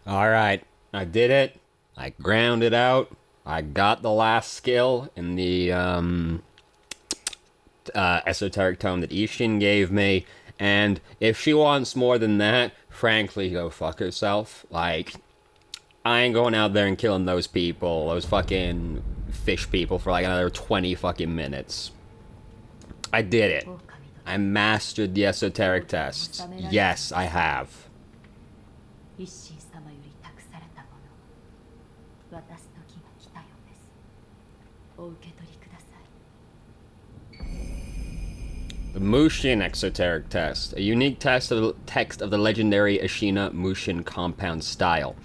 Alright, I did it. I ground it out. I got the last skill in the esoteric tome that Ishin gave me. And if she wants more than that, frankly, go fuck herself. Like, I ain't going out there and killing those people, those fucking fish people, for like another 20 fucking minutes. I did it. I mastered the esoteric test. Yes, I have. The Mushin Exoteric Test, a unique text of the legendary Ashina Mushin compound style.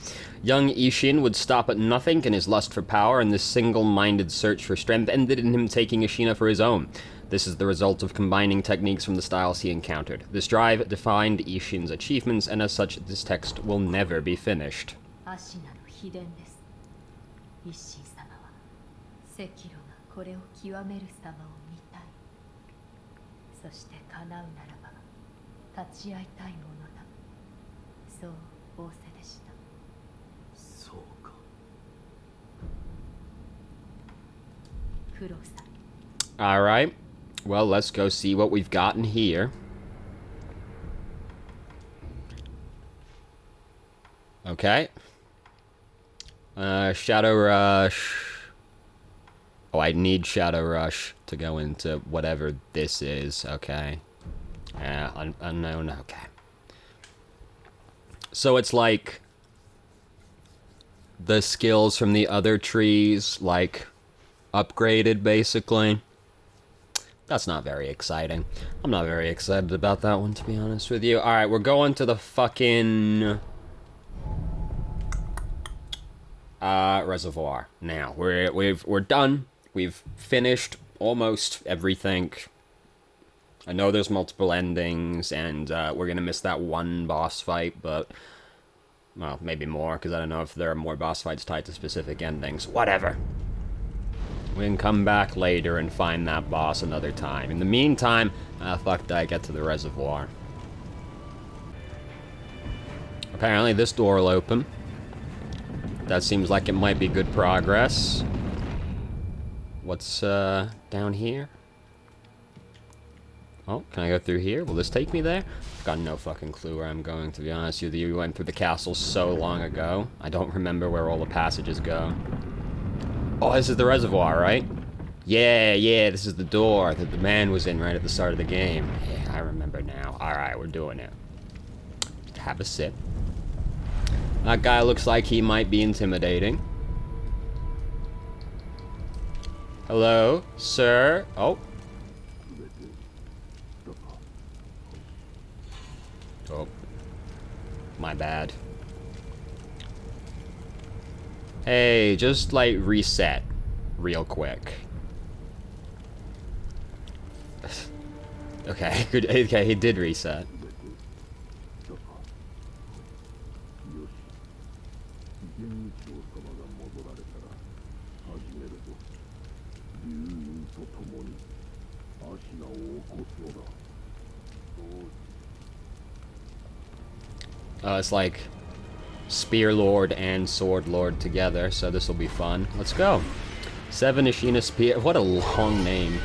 Young Ishin would stop at nothing in his lust for power, and this single-minded search for strength ended in him taking Ashina for his own. This is the result of combining techniques from the styles he encountered. This drive defined Ishin's achievements, and as such, this text will never be finished. Alright, well, let's go see what we've gotten here. Okay. Shadow Rush. Oh, I need Shadow Rush to go into whatever this is. Okay. Yeah, unknown. Okay. So it's like the skills from the other trees, like, upgraded, basically. That's not very exciting. I'm not very excited about that one, to be honest with you. Alright, we're going to the fucking reservoir now. We're done. We've finished almost everything. I know there's multiple endings, and we're gonna miss that one boss fight, but, well, maybe more, because I don't know if there are more boss fights tied to specific endings. Whatever. We can come back later and find that boss another time. In the meantime, fuck did I get to the reservoir? Apparently this door will open. That seems like it might be good progress. What's down here? Oh, can I go through here? Will this take me there? I've got no fucking clue where I'm going, to be honest with you. We went through the castle so long ago. I don't remember where all the passages go. Oh, this is the reservoir, right? Yeah, this is the door that the man was in right at the start of the game. Yeah, I remember now. Alright, we're doing it. Have a sip. That guy looks like he might be intimidating. Hello, sir? Oh. Oh. My bad. Hey, just, like, reset real quick. Okay, good. Okay, he did reset. It's like Spear Lord and Sword Lord together, so this will be fun. Let's go. 7 Ashina Spear. What a long name.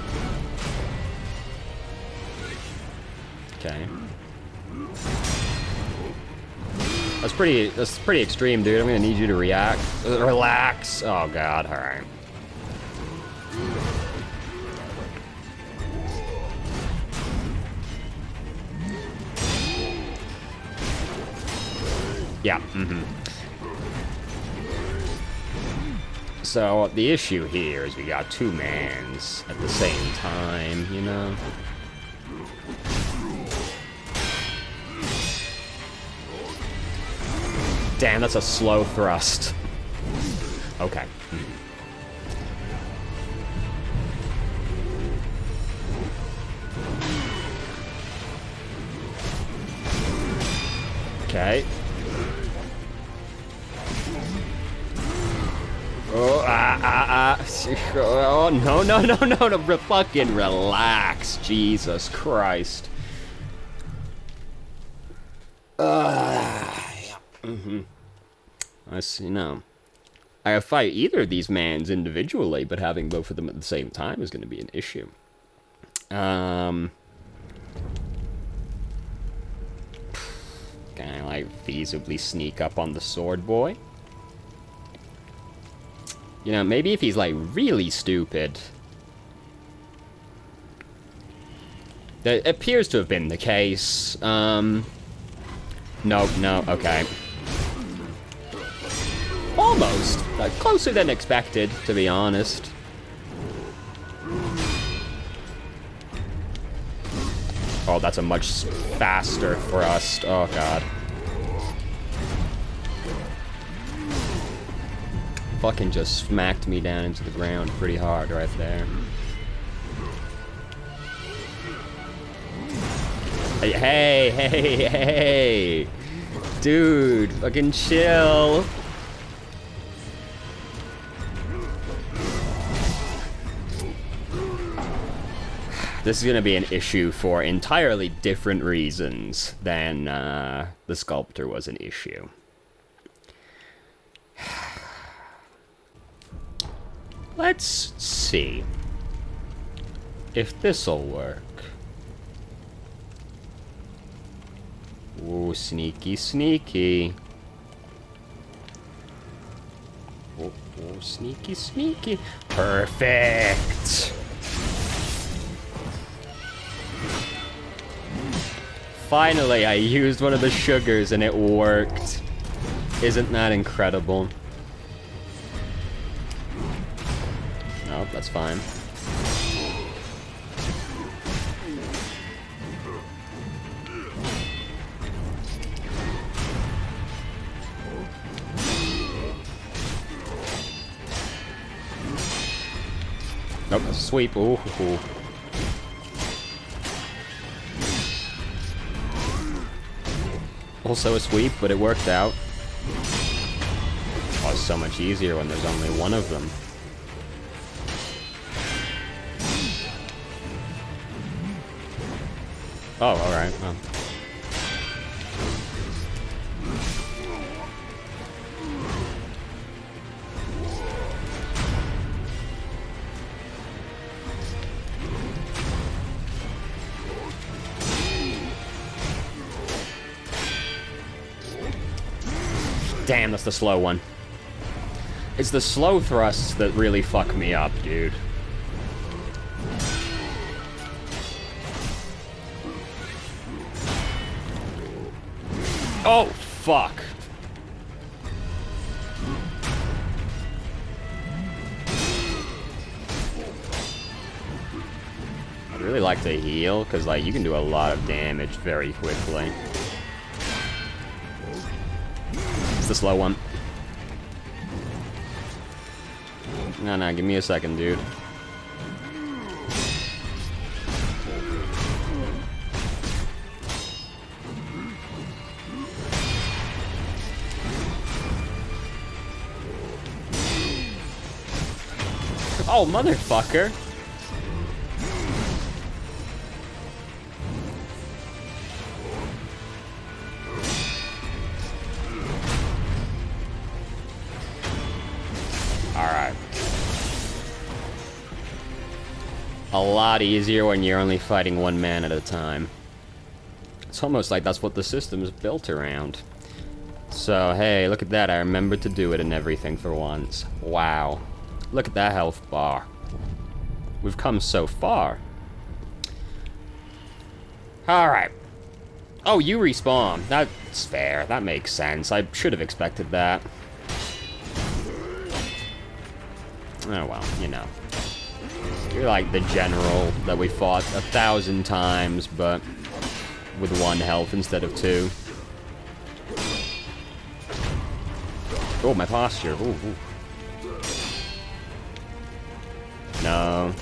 Okay. That's pretty extreme, dude. I'm gonna need you to react. Relax. Oh god, alright. Yeah, So, the issue here is we got 2 mans at the same time, you know? Damn, that's a slow thrust. Okay. Okay. Oh, oh, no, fucking relax. Jesus Christ. Yeah. You know, I could fight either of these mans individually, but having both of them at the same time is going to be an issue. Can I, like, feasibly sneak up on the sword boy? You know, maybe if he's, like, really stupid. That appears to have been the case. No, okay. Almost. Closer than expected, to be honest. Oh, that's a much faster thrust. Oh, God. Fucking just smacked me down into the ground pretty hard right there. Hey, hey, hey! Dude, fucking chill! This is gonna be an issue for entirely different reasons than the sculptor was an issue. Let's see if this'll work. Ooh, sneaky, sneaky. Oh, sneaky, sneaky. Perfect! Finally, I used one of the sugars and it worked. Isn't that incredible? Nope, that's fine. Nope, that's a sweep. Ooh. Also a sweep, but it worked out. Oh, it's so much easier when there's only one of them. Oh, alright. Well. Damn, that's the slow one. It's the slow thrusts that really fuck me up, dude. Oh, fuck. I'd really like to heal, because, like, you can do a lot of damage very quickly. It's the slow one. No, give me a second, dude. Oh, motherfucker. Alright. A lot easier when you're only fighting one man at a time. It's almost like that's what the system is built around. So, hey, look at that. I remembered to do it and everything for once. Wow. Look at that health bar. We've come so far. Alright. Oh, you respawn. That's fair. That makes sense. I should have expected that. Oh, well, you know. You're like the general that we fought 1,000 times, but with 1 health instead of 2. Oh, my posture. Ooh, ooh. No.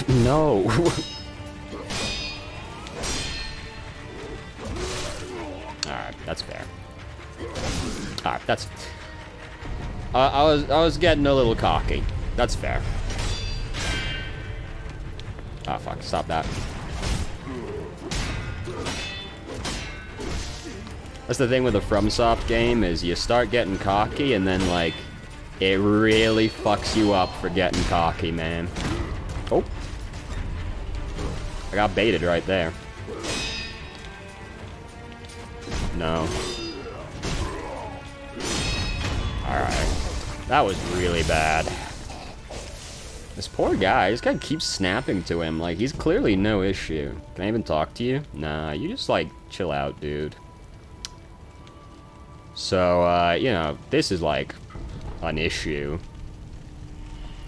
No. Alright, that's fair. Alright, that's... I was getting a little cocky. That's fair. Oh, fuck. Stop that. That's the thing with a FromSoft game, is you start getting cocky and then, like, it really fucks you up for getting cocky, man. Oh. I got baited right there. No. Alright. That was really bad. This poor guy, this guy keeps snapping to him. Like, he's clearly no issue. Can I even talk to you? Nah, you just, like, chill out, dude. So, you know, this is, like, an issue.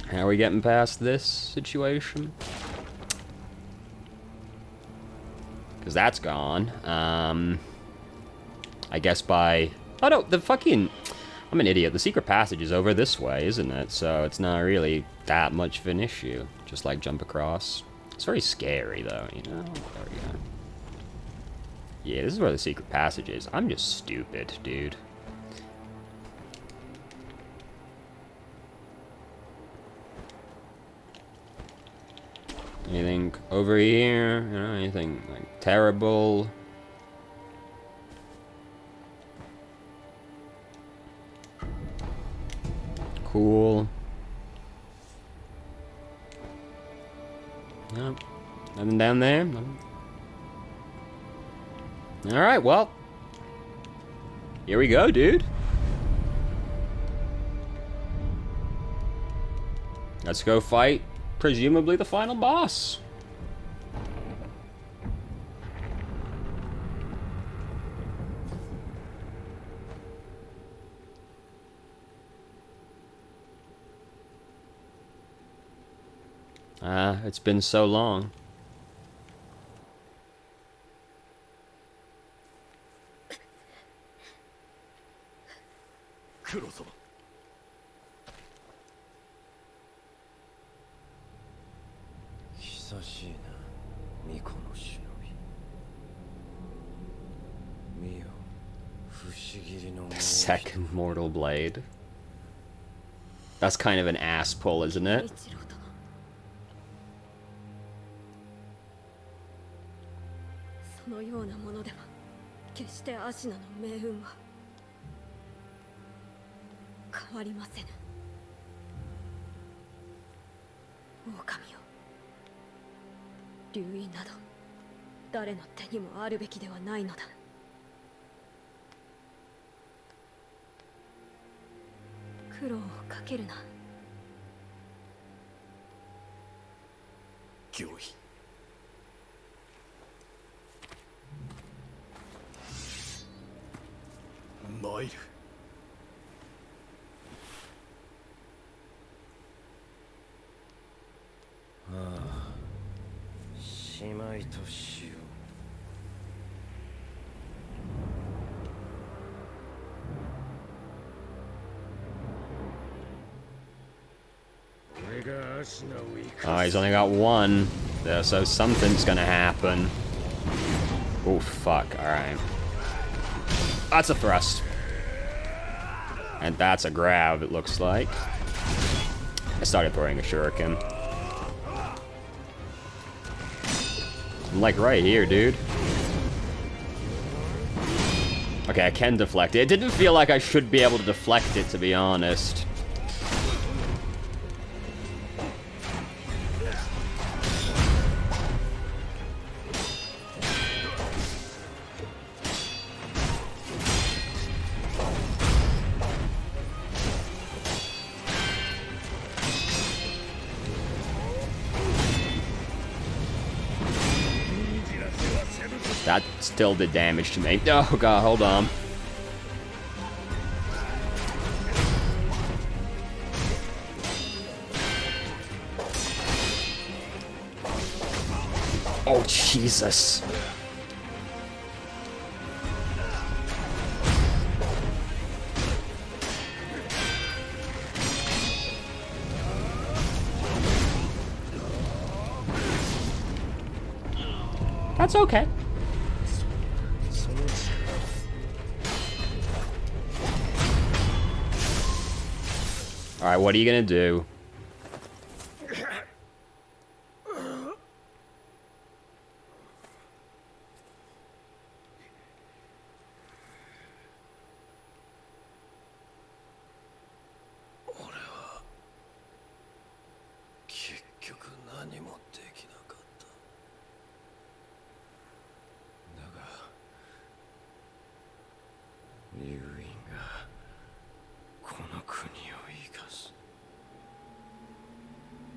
How are we getting past this situation? Because that's gone. I guess by... Oh, no, the fucking... I'm an idiot. The secret passage is over this way, isn't it? So it's not really that much of an issue. Just, like, jump across. It's very scary, though, you know? There we go. Yeah, this is where the secret passage is. I'm just stupid, dude. Anything over here? You know, anything, like, terrible? Cool. Nope. Nothing down there? Alright, well. Here we go, dude. Let's go fight, presumably, the final boss. It's been so long. The second mortal blade. That's kind of an ass pull, isn't it? そのようなものでは決してアシナの命運は変わりませぬ。狼よ、流因など誰の手にもあるべきではないのだ。苦労をかけるな。脅威。参る。ああ、しまいとしよう。俺がアシナを生か Oh, he's only got one. Yeah, so something's gonna happen. Oh, fuck. Alright. That's a thrust. And that's a grab, it looks like. I started throwing a shuriken. I'm like right here, dude. Okay, I can deflect it. It didn't feel like I should be able to deflect it, to be honest. That still did damage to me. Oh god, hold on. Oh, Jesus. That's okay. Alright, what are you gonna do? 竜院がこの国を生かす。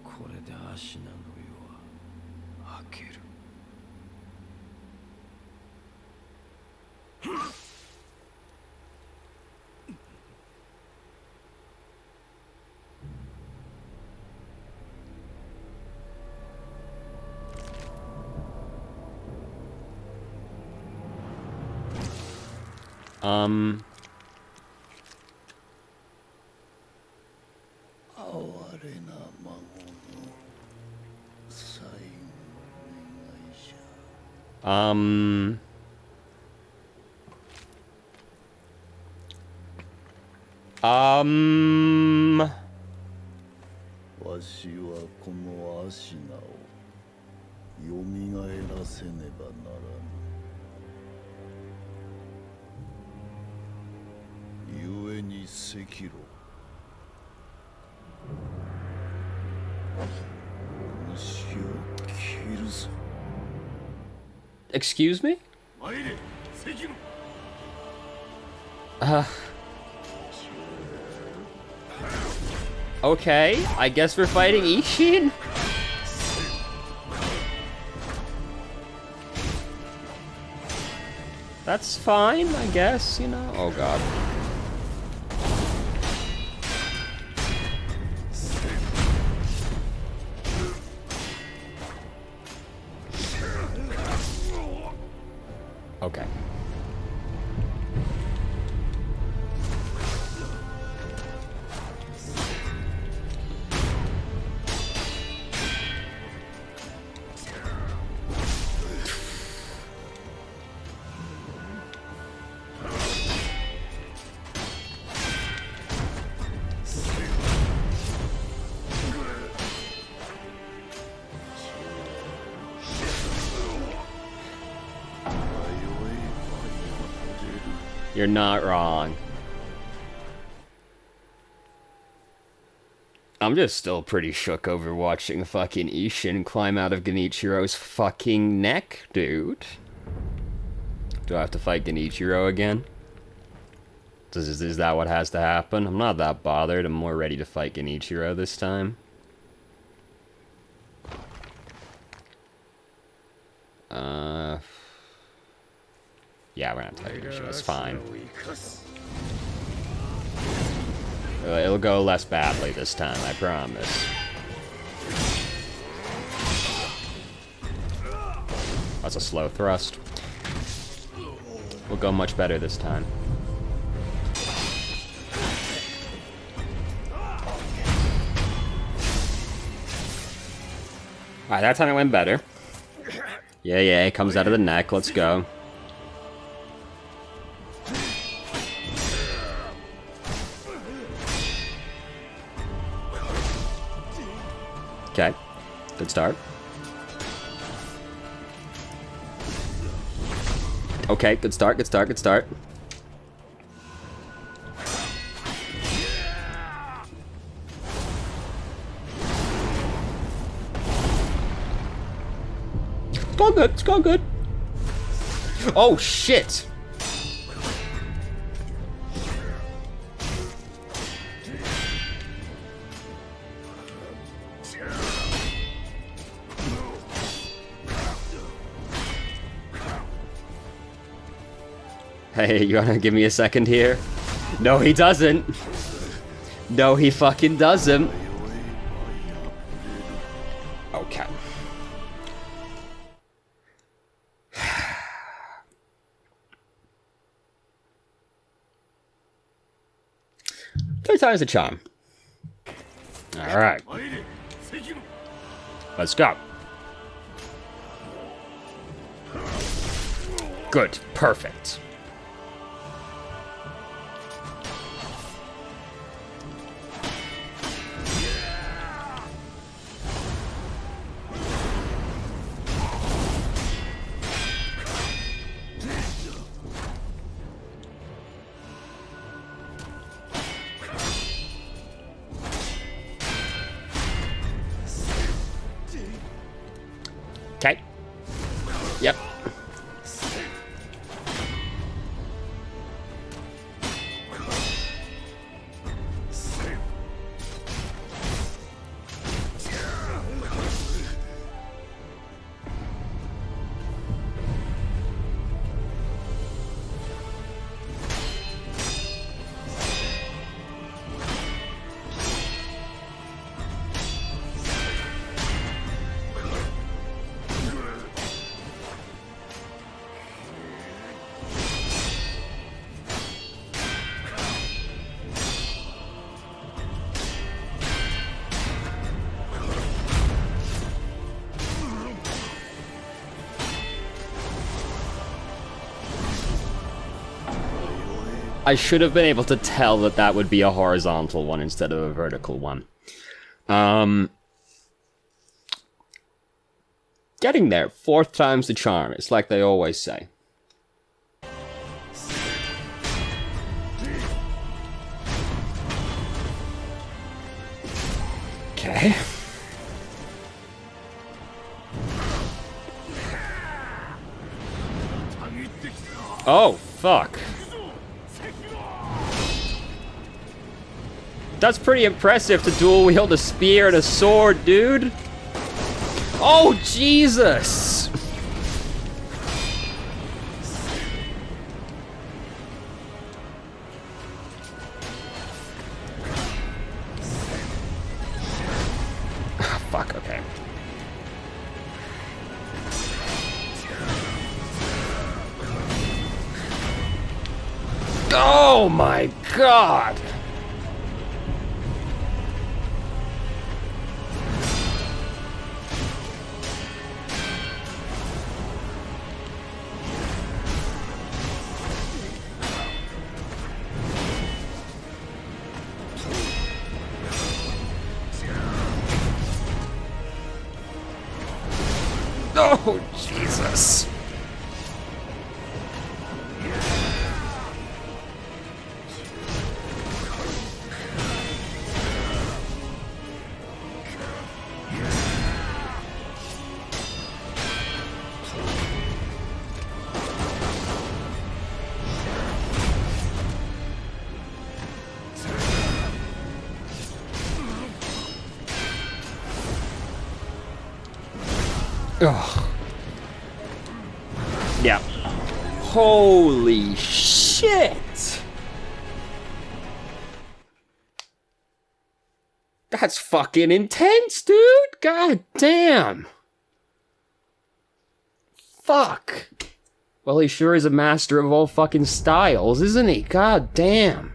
これでアシナの世は明ける。哀れな孫の最後の願いじゃ。わしはこのアシナをよみがえらせねばならぬ。ゆえに赤炉虫を切るぞ。 Excuse me? 参れ、赤炉。Okay, I guess we're fighting Ishin? That's fine, I guess, you know? Oh god. Okay. You're not wrong. I'm just still pretty shook over watching fucking Ishin climb out of Genichiro's fucking neck, dude. Do I have to fight Genichiro again? Is that what has to happen? I'm not that bothered. I'm more ready to fight Genichiro this time. Yeah, we're not fighting Genichiro. It's fine. It'll go less badly this time, I promise. That's a slow thrust. We'll go much better this time. Alright, that time it went better. Yeah, yeah, it comes out of the neck. Let's go. Okay, good start. Okay, good start, good start, good start. It's going good, it's going good. Oh, shit! Hey, you wanna give me a second here? No, he doesn't. No, he fucking doesn't. Okay. Third time's a charm. Alright. Let's go. Good. Perfect. Okay. Yep. I should have been able to tell that that would be a horizontal one instead of a vertical one. Getting there. 4th time's the charm. It's like they always say. Okay. Oh, fuck. That's pretty impressive to dual wield a spear and a sword, dude. Oh, Jesus! Fuck, okay. Oh my god! Oh, Jesus. Ugh. Yeah. Holy shit! That's fucking intense, dude! God damn! Fuck! Well, he sure is a master of all fucking styles, isn't he? God damn!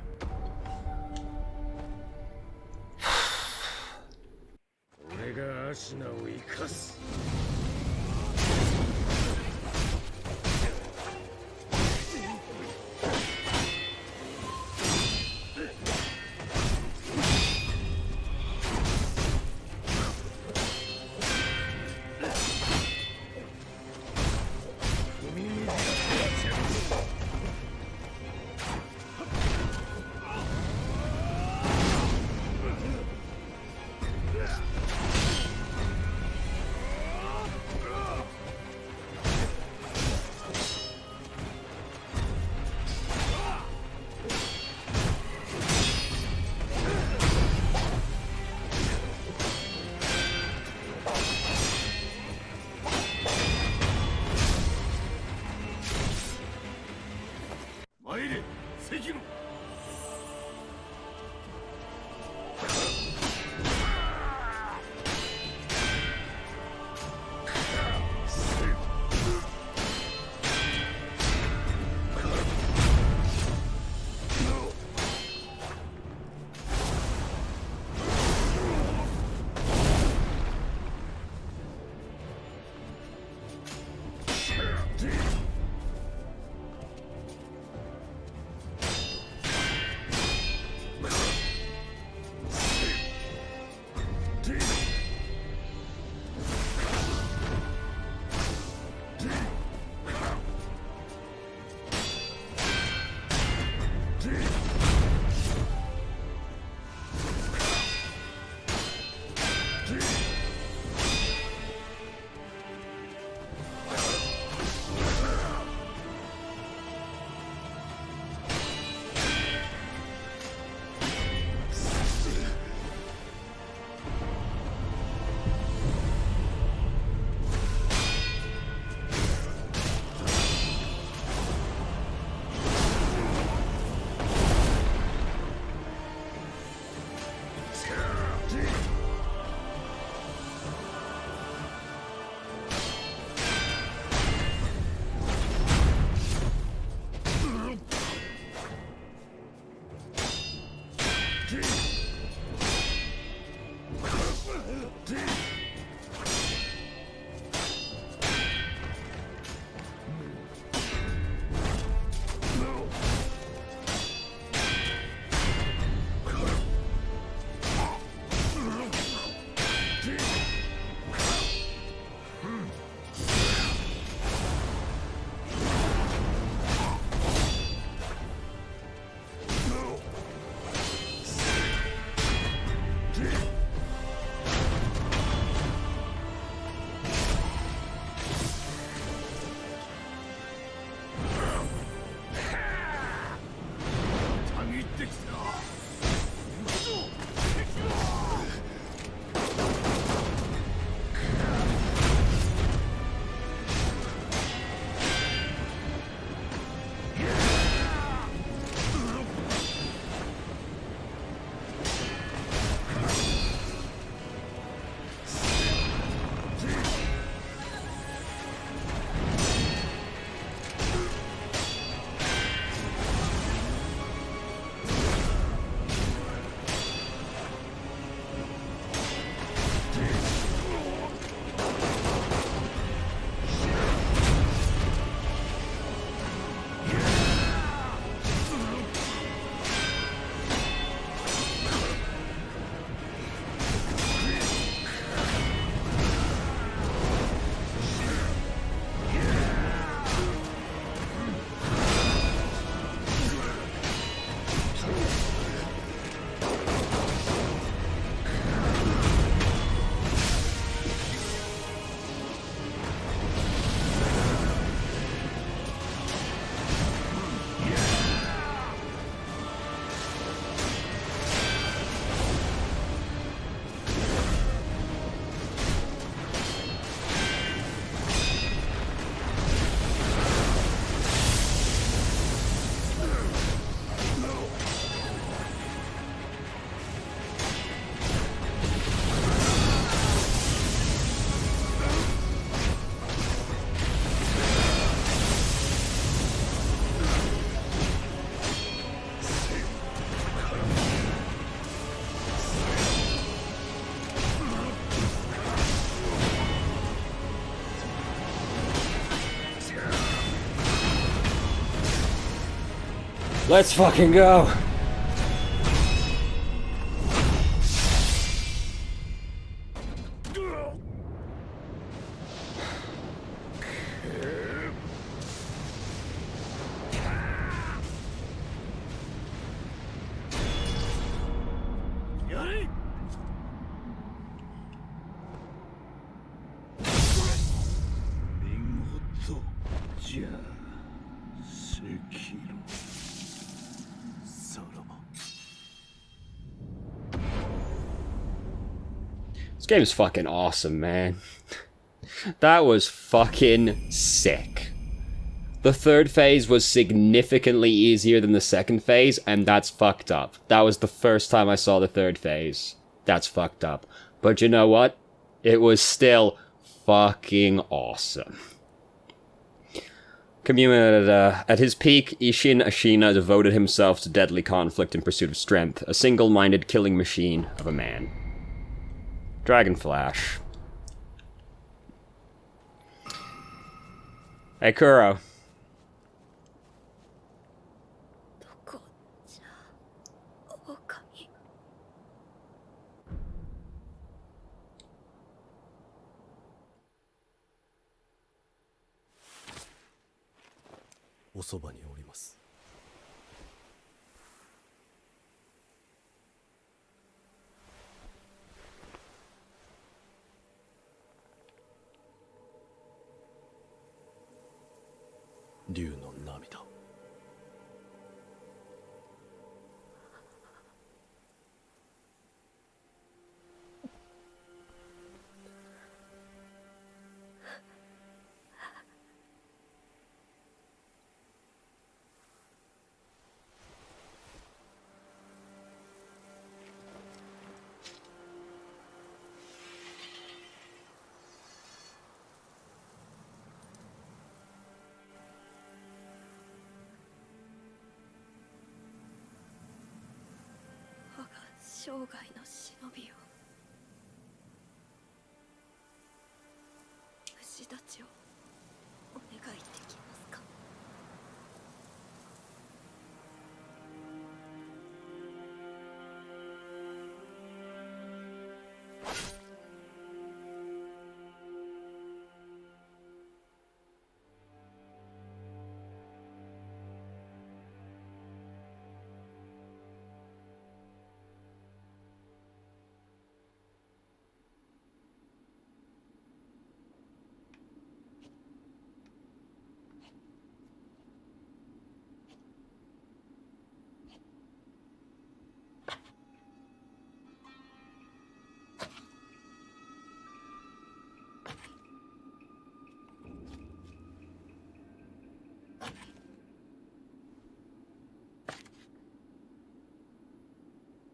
Sekiro! Let's fucking go! This game is fucking awesome, man. That was fucking sick. The third phase was significantly easier than the second phase, and that's fucked up. That was the first time I saw the third phase. That's fucked up. But you know what? It was still fucking awesome. At his peak, Isshin Ashina devoted himself to deadly conflict in pursuit of strength, a single-minded killing machine of a man. Dragon Flash. Hey, Kuro. どこじゃ狼。おそばにおります。竜の涙。我が生涯の忍びを虫たちをお願いできますか。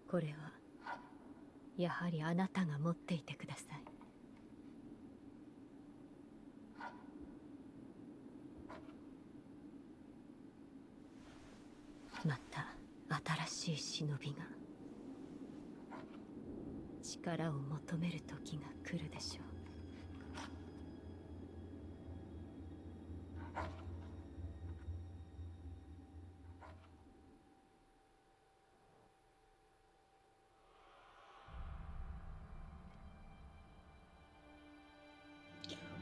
これはやはりあなたが持っていてください。また新しい忍びが力を求める時が来るでしょう。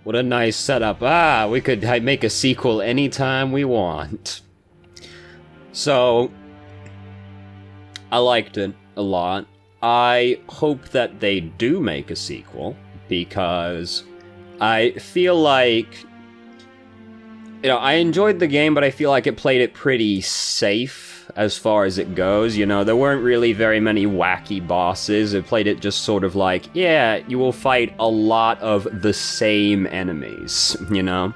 What a nice setup. Ah, we could make a sequel anytime we want. So, I liked it a lot. I hope that they do make a sequel, because I feel like, you know, I enjoyed the game, but I feel like it played it pretty safe as far as it goes. You know, there weren't really very many wacky bosses. It played it just sort of like, yeah, you will fight a lot of the same enemies, you know?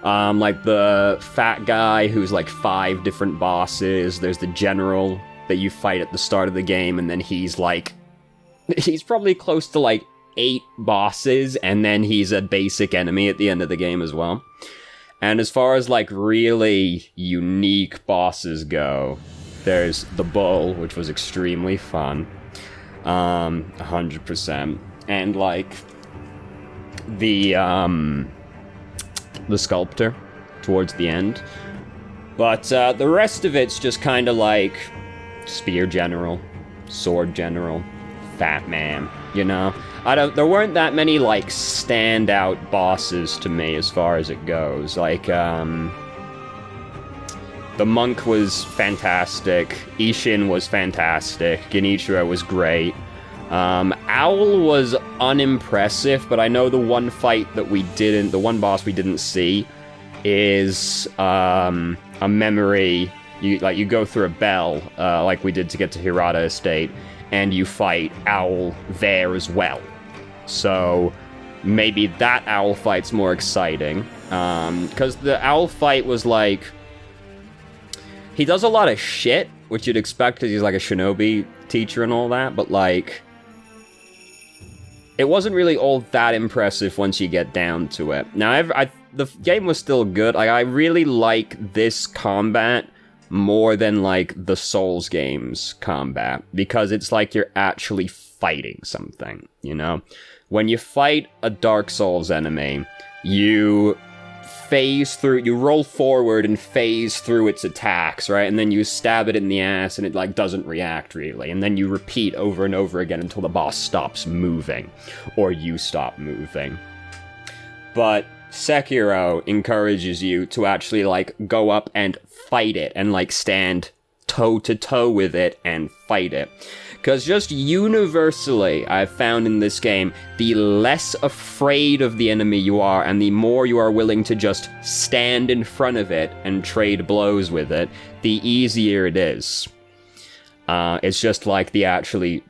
Like the fat guy who's like 5 different bosses. There's the general that you fight at the start of the game, and then he's like, he's probably close to like 8 bosses, and then he's a basic enemy at the end of the game as well. And as far as like really unique bosses go, there's the bull, which was extremely fun, 100%, and like the sculptor towards the end. But the rest of it's just kind of like Spear General, Sword General, Fat Man, you know? There weren't that many, like, standout bosses to me as far as it goes. Like, the Monk was fantastic, Ishin was fantastic, Genichiro was great. Owl was unimpressive, but I know the one boss we didn't see is, a memory. You go through a bell, like we did to get to Hirata Estate, and you fight Owl there as well. So maybe that Owl fight's more exciting. Because the Owl fight was like... He does a lot of shit, which you'd expect because he's like a shinobi teacher and all that, but like... It wasn't really all that impressive once you get down to it. Now, the game was still good. Like, I really like this combat more than, like, the Souls games combat, because it's like you're actually fighting something, you know? When you fight a Dark Souls enemy, you roll forward and phase through its attacks, right? And then you stab it in the ass and it, like, doesn't react, really. And then you repeat over and over again until the boss stops moving, or you stop moving. But Sekiro encourages you to actually, like, go up and fight it, and, like, stand toe-to-toe with it and fight it. Because just universally, I've found in this game, the less afraid of the enemy you are, and the more you are willing to just stand in front of it and trade blows with it, the easier it is. It's just like the actually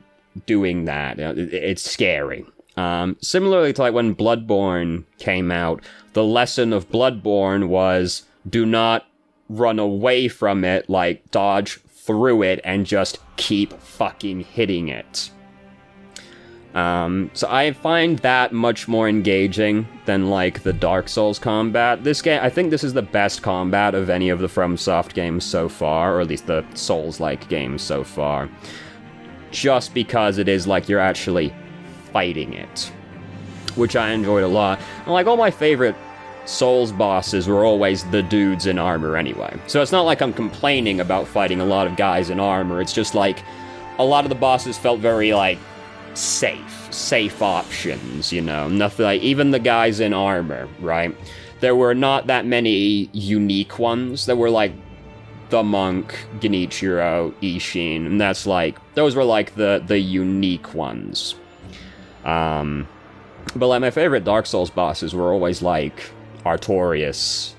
doing that. It's scary. Similarly to like when Bloodborne came out, the lesson of Bloodborne was do not run away from it, like dodge through it and just keep fucking hitting it. So I find that much more engaging than like the Dark Souls combat. This game, I think this is the best combat of any of the FromSoft games so far, or at least the Souls-like games so far. Just because it is like you're actually fighting it, which I enjoyed a lot. And like all my favorite Souls bosses were always the dudes in armor anyway. So it's not like I'm complaining about fighting a lot of guys in armor, it's just like a lot of the bosses felt very like safe options, you know, nothing like, even the guys in armor, right? There were not that many unique ones. There were like the Monk, Genichiro, Ishin, and that's like, those were like the unique ones. But like my favorite Dark Souls bosses were always like Artorias,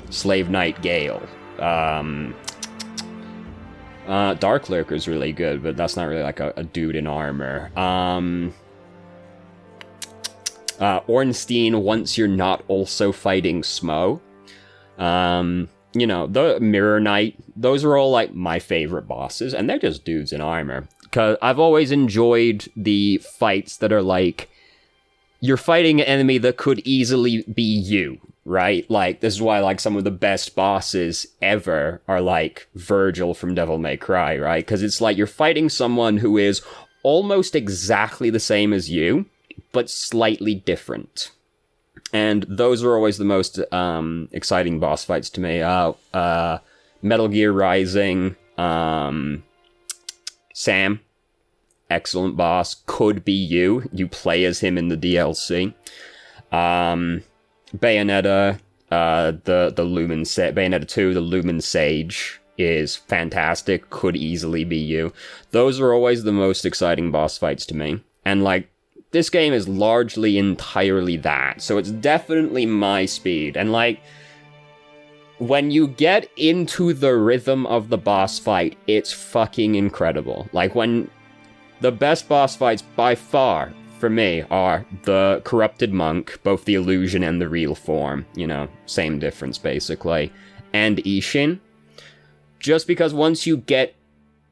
Slave Knight Gale, Dark Lurker's really good, but that's not really like a dude in armor. Ornstein, once you're not also fighting Smo. You know, the Mirror Knight, those are all like my favorite bosses, and they're just dudes in armor. Because I've always enjoyed the fights that are like, you're fighting an enemy that could easily be you, right? Like, this is why, like, some of the best bosses ever are, like, Virgil from Devil May Cry, right? Because it's like you're fighting someone who is almost exactly the same as you, but slightly different. And those are always the most exciting boss fights to me. Metal Gear Rising, Sam. Excellent boss. Could be you. You play as him in the DLC. Bayonetta, the Lumen Bayonetta 2, the Lumen Sage is fantastic. Could easily be you. Those are always the most exciting boss fights to me. And like, this game is largely entirely that. So it's definitely my speed. And like, when you get into the rhythm of the boss fight, it's fucking incredible. Like when... The best boss fights, by far, for me, are the Corrupted Monk, both the illusion and the real form, you know, same difference, basically, and Ishin. Just because once you get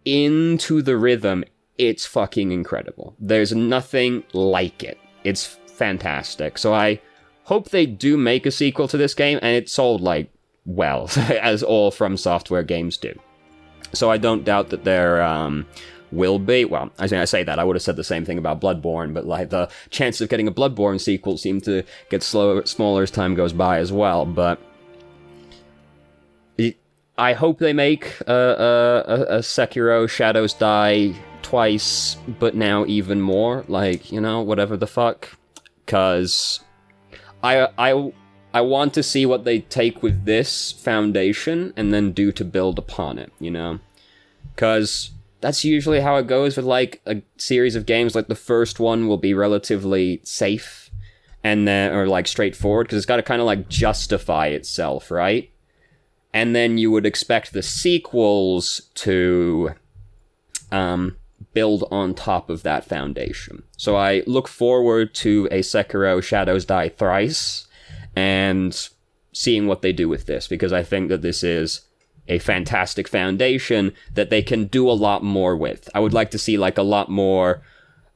into the rhythm, it's fucking incredible. There's nothing like it. It's fantastic. So I hope they do make a sequel to this game, and it sold, like, well, as all From Software games do. So I don't doubt that they're, will be. Well, I say that, I would have said the same thing about Bloodborne, but like the chances of getting a Bloodborne sequel seem to get smaller as time goes by as well, but I hope they make a Sekiro Shadows Die twice, but now even more. Like, you know, whatever the fuck. Because I want to see what they take with this foundation and then do to build upon it, you know? Because that's usually how it goes with, like, a series of games. Like, the first one will be relatively safe and then, or, like, straightforward, because it's got to kind of, like, justify itself, right? And then you would expect the sequels to build on top of that foundation. So I look forward to a Sekiro Shadows Die Thrice and seeing what they do with this, because I think that this is a fantastic foundation that they can do a lot more with. I would like to see like a lot more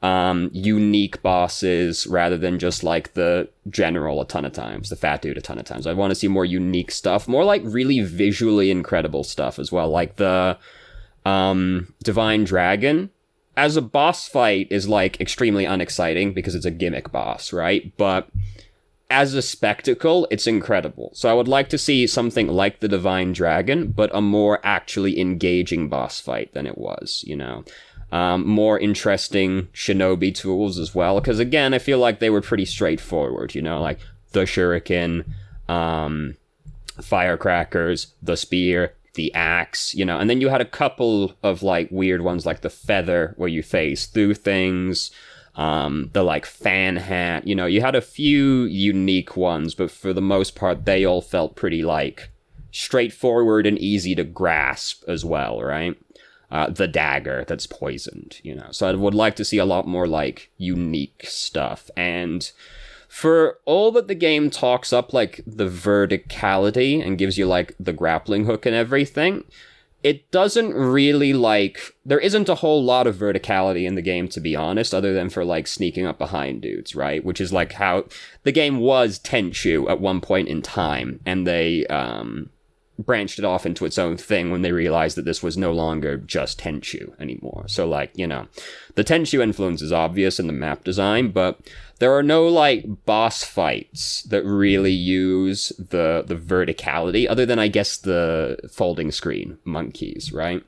unique bosses rather than just like the general a ton of times, the fat dude a ton of times. I want to see more unique stuff, more like really visually incredible stuff as well, like the Divine Dragon. As a boss fight is like extremely unexciting because it's a gimmick boss, right? But as a spectacle, it's incredible. So I would like to see something like the Divine Dragon, but a more actually engaging boss fight than it was, you know? More interesting shinobi tools as well, because again, I feel like they were pretty straightforward, you know, like the shuriken, firecrackers, the spear, the axe, you know, and then you had a couple of like weird ones like the feather where you phase through things, the like fan hat, you know, you had a few unique ones, but for the most part, they all felt pretty like straightforward and easy to grasp as well, right? The dagger that's poisoned, you know. So I would like to see a lot more, like, unique stuff. And for all that the game talks up, like, the verticality and gives you, like, the grappling hook and everything, it doesn't really, like... There isn't a whole lot of verticality in the game, to be honest, other than for, like, sneaking up behind dudes, right? Which is, like, how... The game was Tenchu at one point in time, and they, branched it off into its own thing when they realized that this was no longer just Tenchu anymore. So, like, you know, the Tenchu influence is obvious in the map design, but there are no, like, boss fights that really use the verticality, other than, I guess, the folding screen monkeys, right?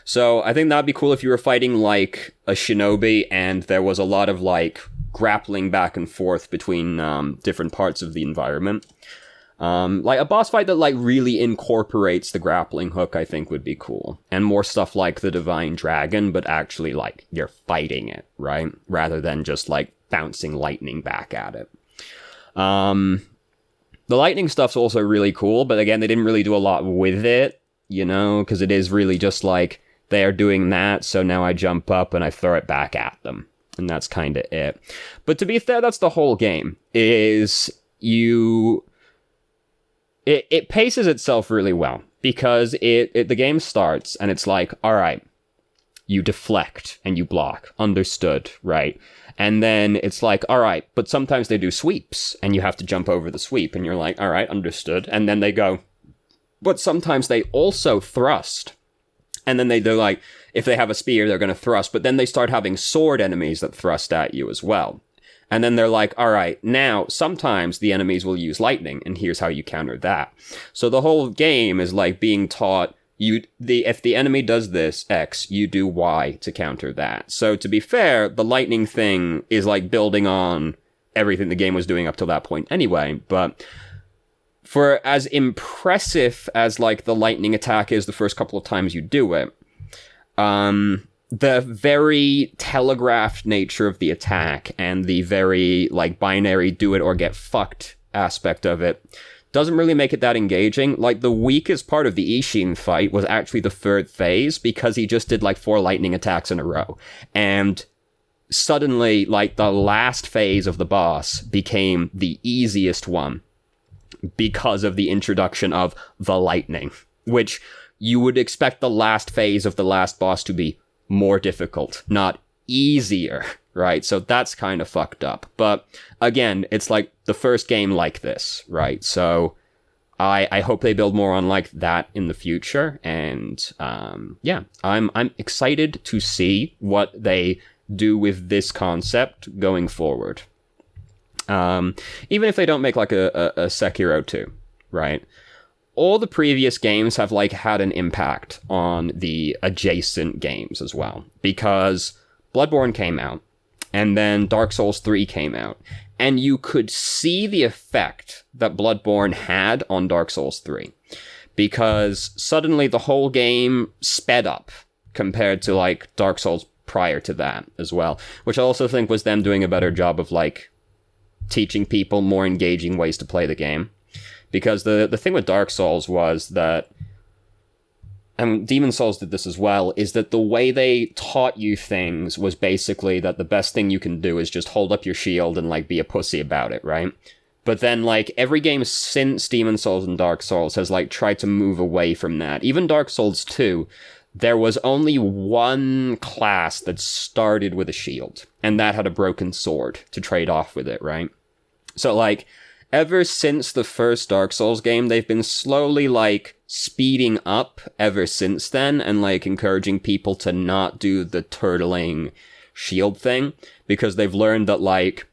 So I think that'd be cool if you were fighting, like, a shinobi and there was a lot of, like, grappling back and forth between different parts of the environment. Like, a boss fight that, like, really incorporates the grappling hook, I think would be cool. And more stuff like the Divine Dragon, but actually, like, you're fighting it, right? Rather than just, like, bouncing lightning back at it. The lightning stuff's also really cool, but again, they didn't really do a lot with it, you know? Because it is really just, like, they're doing that, so now I jump up and I throw it back at them. And that's kind of it. But to be fair, that's the whole game, is you... It paces itself really well, because the game starts and it's like, all right, you deflect and you block, understood, right? And then it's like, all right, but sometimes they do sweeps and you have to jump over the sweep, and you're like, all right, understood. And then they go, but sometimes they also thrust. And then they're like, if they have a spear, they're going to thrust, but then they start having sword enemies that thrust at you as well. And then they're like, all right, now sometimes the enemies will use lightning, and here's how you counter that. So the whole game is like being taught, if the enemy does this, X, you do Y to counter that. So to be fair, the lightning thing is like building on everything the game was doing up till that point anyway, but for as impressive as like the lightning attack is the first couple of times you do it, the very telegraphed nature of the attack and the very, like, binary do it or get fucked aspect of it doesn't really make it that engaging. Like, the weakest part of the Ishin fight was actually the third phase, because he just did, like, 4 lightning attacks in a row. And suddenly, like, the last phase of the boss became the easiest one because of the introduction of the lightning, which you would expect the last phase of the last boss to be more difficult, not easier, right? So that's kind of fucked up. But again, it's like the first game like this, right? So I hope they build more on like that in the future. And yeah, I'm excited to see what they do with this concept going forward. Even if they don't make like a Sekiro 2, right? all the previous games have like had an impact on the adjacent games as well, because Bloodborne came out, and then Dark Souls 3 came out, and you could see the effect that Bloodborne had on Dark Souls 3, because suddenly the whole game sped up compared to like Dark Souls prior to that as well, which I also think was them doing a better job of like teaching people more engaging ways to play the game. Because the thing with Dark Souls was that, and Demon Souls did this as well, is that the way they taught you things was basically that the best thing you can do is just hold up your shield and like be a pussy about it, right? But then like every game since Demon Souls and Dark Souls has like tried to move away from that. Even Dark Souls 2, there was only one class that started with a shield, and that had a broken sword to trade off with it, right? So like, ever since the first Dark Souls game, they've been slowly, like, speeding up ever since then, and, like, encouraging people to not do the turtling shield thing, because they've learned that, like,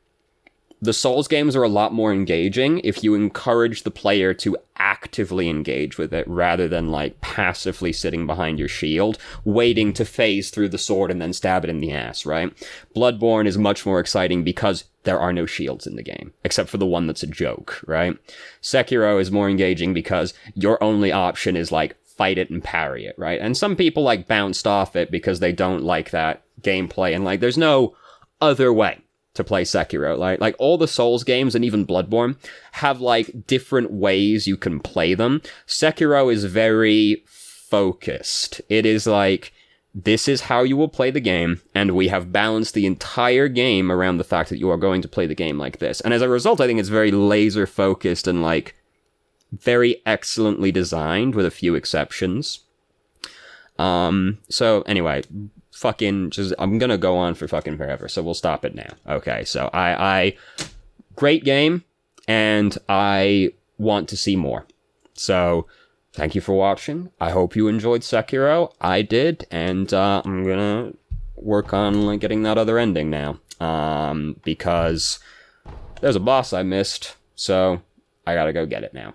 the Souls games are a lot more engaging if you encourage the player to actively engage with it, rather than, like, passively sitting behind your shield, waiting to phase through the sword and then stab it in the ass, right? Bloodborne is much more exciting because there are no shields in the game, except for the one that's a joke, right? Sekiro is more engaging because your only option is, like, fight it and parry it, right? And some people, like, bounced off it because they don't like that gameplay, and, like, there's no other way to play Sekiro. Like all the Souls games and even Bloodborne have like different ways you can play them. Sekiro is very focused. It is like, this is how you will play the game, and we have balanced the entire game around the fact that you are going to play the game like this. And as a result, I think it's very laser focused and like very excellently designed, with a few exceptions. So anyway, I'm gonna go on for fucking forever, so we'll stop it now. Okay, so I great game, and I want to see more. So, thank you for watching. I hope you enjoyed Sekiro. I did, and I'm gonna work on like getting that other ending now. Because there's a boss I missed, so I gotta go get it now.